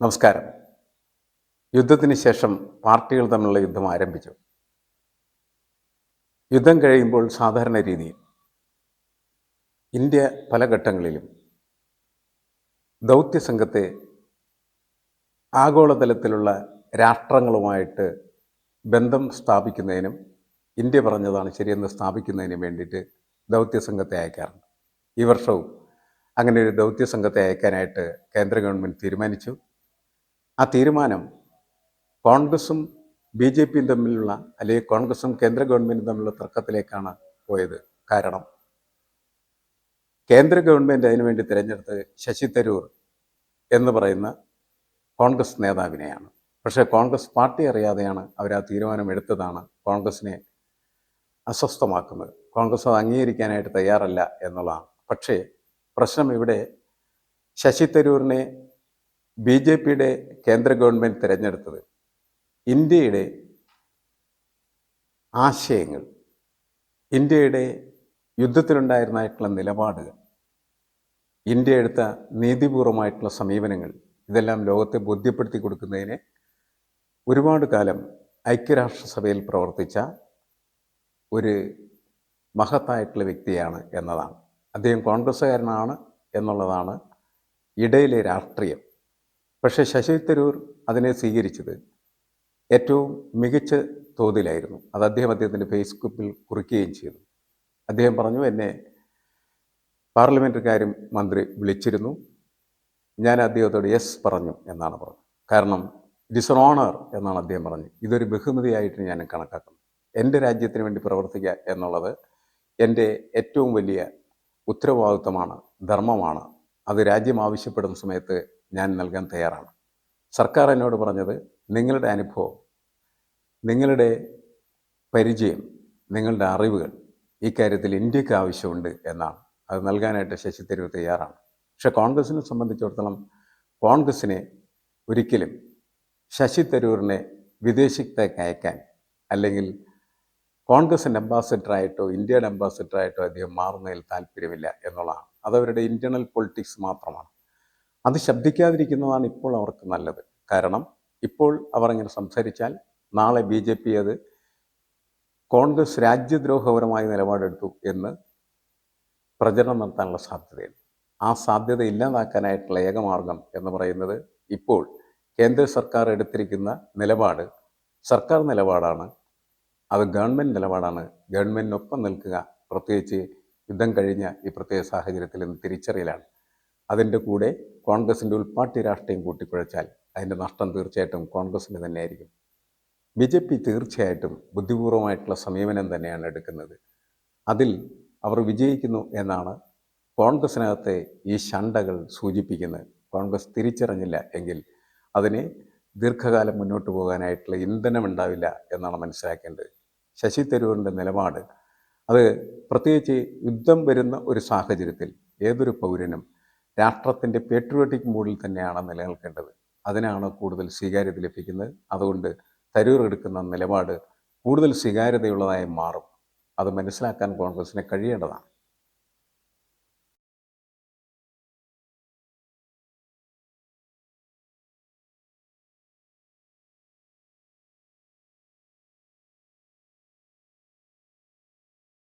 നമസ്കാരം. യുദ്ധത്തിന് ശേഷം പാർട്ടികൾ തമ്മിലുള്ള യുദ്ധം ആരംഭിച്ചു. യുദ്ധം കഴിയുമ്പോൾ സാധാരണ രീതിയിൽ ഇന്ത്യ പല ഘട്ടങ്ങളിലും ദൗത്യസംഘത്തെ ആഗോളതലത്തിലുള്ള രാഷ്ട്രങ്ങളുമായിട്ട് ബന്ധം സ്ഥാപിക്കുന്നതിനും ഇന്ത്യ പറഞ്ഞതാണ് ശരിയെന്ന് സ്ഥാപിക്കുന്നതിനും വേണ്ടിയിട്ട് ദൗത്യസംഘത്തെ അയക്കാറുണ്ട്. ഈ വർഷവും അങ്ങനെ ഒരു ദൗത്യസംഘത്തെ അയക്കാനായിട്ട് കേന്ദ്ര ഗവൺമെൻറ് തീരുമാനിച്ചു. ആ തീരുമാനം കോൺഗ്രസും ബി ജെ പിയും തമ്മിലുള്ള അല്ലെങ്കിൽ കോൺഗ്രസും കേന്ദ്ര ഗവൺമെൻറ്റും തമ്മിലുള്ള തർക്കത്തിലേക്കാണ് പോയത്. കാരണം കേന്ദ്ര ഗവൺമെൻറ് അതിനുവേണ്ടി തിരഞ്ഞെടുത്ത് ശശി തരൂർ എന്ന് പറയുന്ന കോൺഗ്രസ് നേതാവിനെയാണ്. പക്ഷേ കോൺഗ്രസ് പാർട്ടി അറിയാതെയാണ് അവർ ആ തീരുമാനം എടുത്തതാണ് കോൺഗ്രസിനെ അസ്വസ്ഥമാക്കുന്നത്. കോൺഗ്രസ് അത് അംഗീകരിക്കാനായിട്ട് തയ്യാറല്ല എന്നുള്ളതാണ്. പക്ഷേ പ്രശ്നം ഇവിടെ ശശി തരൂരിനെ ബി ജെ പിയുടെ കേന്ദ്ര ഗവൺമെൻറ് തിരഞ്ഞെടുത്തത് ഇന്ത്യയുടെ ആശയങ്ങൾ, ഇന്ത്യയുടെ യുദ്ധത്തിലുണ്ടായിരുന്നതായിട്ടുള്ള നിലപാടുകൾ, ഇന്ത്യ എടുത്ത നീതിപൂർവമായിട്ടുള്ള സമീപനങ്ങൾ, ഇതെല്ലാം ലോകത്തെ ബോധ്യപ്പെടുത്തി കൊടുക്കുന്നതിന് ഒരുപാട് കാലം ഐക്യരാഷ്ട്രസഭയിൽ പ്രവർത്തിച്ച ഒരു മഹത്തായിട്ടുള്ള വ്യക്തിയാണ് എന്നതാണ്. അദ്ദേഹം കോൺഗ്രസ്സുകാരനാണ് എന്നുള്ളതാണ് ഇടയിലെ രാഷ്ട്രീയം. പക്ഷേ ശശി തരൂർ അതിനെ സ്വീകരിച്ചത് ഏറ്റവും മികച്ച തോതിലായിരുന്നു. അത് അദ്ദേഹത്തിൻ്റെ ഫേസ്ബുക്കിൽ കുറിക്കുകയും ചെയ്തു. അദ്ദേഹം പറഞ്ഞു, എന്നെ പാർലമെൻ്ററി കാര്യം മന്ത്രി വിളിച്ചിരുന്നു, ഞാൻ അദ്ദേഹത്തോട് യെസ് പറഞ്ഞു എന്നാണ് പറഞ്ഞത്. കാരണം ഇറ്റ് ഈസ് എൻ ഓണർ എന്നാണ് അദ്ദേഹം പറഞ്ഞത്. ഇതൊരു ബഹുമതിയായിട്ട് ഞാൻ കണക്കാക്കുന്നു. എൻ്റെ രാജ്യത്തിന് വേണ്ടി പ്രവർത്തിക്കുക എന്നുള്ളത് എൻ്റെ ഏറ്റവും വലിയ ഉത്തരവാദിത്വമാണ്, ധർമ്മമാണ്. അത് രാജ്യം ആവശ്യപ്പെടുന്ന സമയത്ത് ഞാൻ നൽകാൻ തയ്യാറാണ്. സർക്കാർ എന്നോട് പറഞ്ഞത് നിങ്ങളുടെ അനുഭവം, നിങ്ങളുടെ പരിചയം, നിങ്ങളുടെ അറിവുകൾ ഈ കാര്യത്തിൽ ഇന്ത്യക്ക് ആവശ്യമുണ്ട് എന്നാണ്. അത് നൽകാനായിട്ട് ശശി തരൂർ തയ്യാറാണ്. പക്ഷെ കോൺഗ്രസിനെ സംബന്ധിച്ചിടത്തോളം കോൺഗ്രസിനെ ഒരിക്കലും ശശി തരൂരിനെ വിദേശത്തേക്ക് അയക്കാൻ അല്ലെങ്കിൽ കോൺഗ്രസിൻ്റെ അംബാസിഡറായിട്ടോ ഇന്ത്യയുടെ അംബാസിഡറായിട്ടോ അദ്ദേഹം മാറുന്നതിൽ താല്പര്യമില്ല എന്നുള്ളതാണ്. അതവരുടെ ഇൻറ്റേർണൽ പൊളിറ്റിക്സ് മാത്രമാണ്. അത് ശബ്ദിക്കാതിരിക്കുന്നതാണ് ഇപ്പോൾ അവർക്ക് നല്ലത്. കാരണം ഇപ്പോൾ അവർ ഇങ്ങനെ സംസാരിച്ചാൽ നാളെ ബി ജെ പി അത് കോൺഗ്രസ് രാജ്യദ്രോഹപരമായ നിലപാടെടുത്തു എന്ന് പ്രചരണം നടത്താനുള്ള സാധ്യതയുണ്ട്. ആ സാധ്യത ഇല്ലാതാക്കാനായിട്ടുള്ള ഏകമാർഗം എന്ന് പറയുന്നത് ഇപ്പോൾ കേന്ദ്ര സർക്കാർ എടുത്തിരിക്കുന്ന നിലപാട് സർക്കാർ നിലപാടാണ്, അത് ഗവൺമെൻറ് നിലപാടാണ്. ഗവൺമെൻറ്റിനൊപ്പം നിൽക്കുക, പ്രത്യേകിച്ച് യുദ്ധം കഴിഞ്ഞ ഈ പ്രത്യേക സാഹചര്യത്തിൽ നിന്ന് തിരിച്ചറിയലാണ്. അതിൻ്റെ കൂടെ കോൺഗ്രസിൻ്റെ ഉൾപ്പാർട്ടി രാഷ്ട്രീയം കൂട്ടിക്കുഴച്ചാൽ അതിൻ്റെ നഷ്ടം തീർച്ചയായിട്ടും കോൺഗ്രസിന് തന്നെയായിരിക്കും. ബി ജെ പി തീർച്ചയായിട്ടും ബുദ്ധിപൂർവമായിട്ടുള്ള സമീപനം തന്നെയാണ് എടുക്കുന്നത്. അതിൽ അവർ വിജയിക്കുന്നു എന്നാണ് കോൺഗ്രസിനകത്തെ ഈ ശണ്ടകൾ സൂചിപ്പിക്കുന്നത്. കോൺഗ്രസ് തിരിച്ചറിഞ്ഞില്ല എങ്കിൽ അതിന് ദീർഘകാലം മുന്നോട്ട് പോകാനായിട്ടുള്ള ഇന്ധനമുണ്ടാവില്ല എന്നാണ് മനസ്സിലാക്കേണ്ടത്. ശശി തരൂരിൻ്റെ നിലപാട് അത് പ്രത്യേകിച്ച് യുദ്ധം വരുന്ന ഒരു സാഹചര്യത്തിൽ ഏതൊരു പൗരനും രാഷ്ട്രത്തിൻ്റെ പേട്രിയോട്ടിക് മൂഡിൽ തന്നെയാണ് നിലനിൽക്കേണ്ടത്. അതിനാണ് കൂടുതൽ സ്വീകാര്യത ലഭിക്കുന്നത്. അതുകൊണ്ട് തരൂർ എടുക്കുന്ന നിലപാട് കൂടുതൽ സ്വീകാര്യതയുള്ളതായി മാറും. അത് മനസ്സിലാക്കാൻ കോൺഗ്രസിന് കഴിയേണ്ടതാണ്.